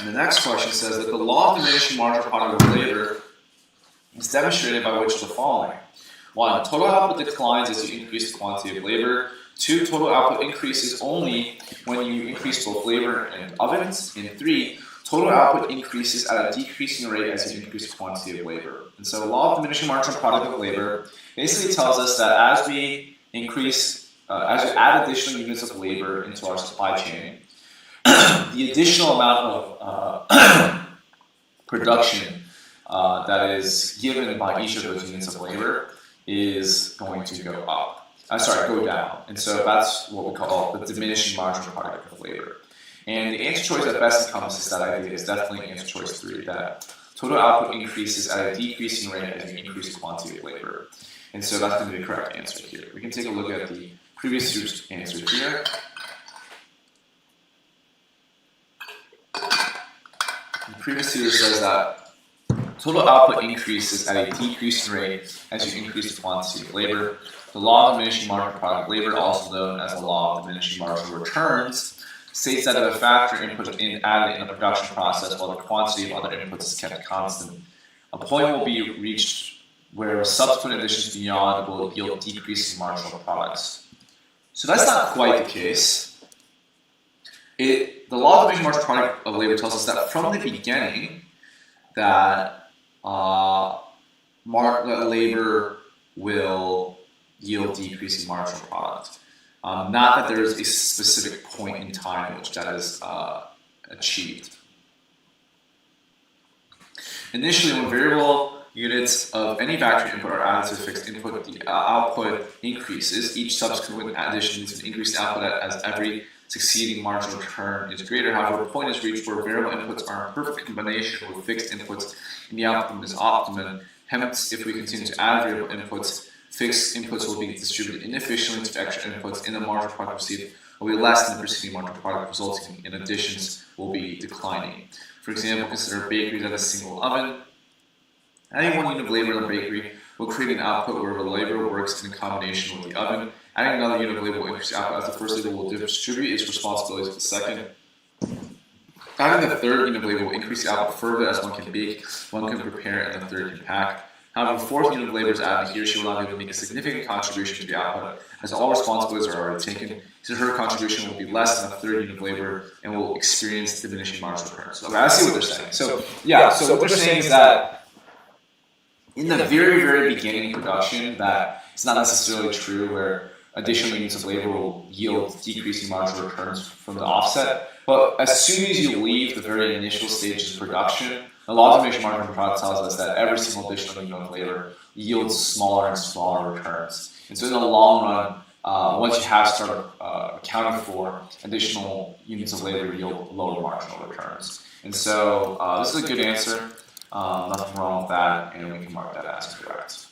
And the next question says that the law of diminishing marginal product of labor is demonstrated by which of the following. 1. Total output declines as you increase the quantity of labor. 2. Total output increases only when you increase both labor and ovens. And 3. Total output increases at a decreasing rate as you increase the quantity of labor. And so the law of diminishing marginal product of labor basically tells us that as we increase, as we add additional units of labor into our supply chain, the additional amount of production that is given by each of those units of labor is going to go up. Go down. And so that's what we call the diminishing marginal product of labor. And the answer choice that best encompasses that idea is definitely answer choice 3, that total output increases at a decreasing rate as you increase the quantity of labor. And so that's going to be the correct answer here. We can take a look at the previous year's answer here. The previous tutor says that total output increases at a decreasing rate as you increase the quantity of labor. The law of diminishing marginal product of labor, also known as the law of diminishing marginal returns, states that if a factor input is added in the production process while the quantity of other inputs is kept constant, a point will be reached where subsequent additions beyond will yield decreasing marginal products. So that's not quite the case. The law of diminishing marginal product of labor tells us that from the beginning that labor will yield decreasing marginal product. Not that there is a specific point in time in which that is achieved. Initially, when variable units of any factory input are added to a fixed input, the output increases. Each subsequent addition leads to an increased output as every succeeding marginal return is greater. However, a point is reached where variable inputs are in perfect combination with fixed inputs and the outcome is optimum. Hence, if we continue to add variable inputs, fixed inputs will be distributed inefficiently to extra inputs, and the marginal product received will be less than the preceding marginal product, resulting in additions will be declining. For example, consider bakeries at a single oven. Adding 1 unit of labor in the bakery will create an output where the labor works in combination with the oven. Adding another unit of labor will increase output as the first labor will distribute its responsibilities to the second. Adding the third unit of labor will increase the output further as one can bake, one can prepare, and the third can pack. However, the fourth unit of labor is added, he or she will not be able to make a significant contribution to the output, as all responsibilities are already taken, so her contribution will be less than the third unit of labor and will experience diminishing marginal returns. Okay, I see what they're saying. So what they're saying is that in the very, very beginning of production, that it's not necessarily true where additional units of labor will yield decreasing marginal returns from the offset, but as soon as you leave the very initial stages of production, the law of diminishing marginal product tells us that every single additional unit of labor yields smaller and smaller returns. And so in the long run, once you have started accounting for additional units of labor, yield lower marginal returns. And so this is a good answer. Nothing wrong with that, and we can mark that as correct.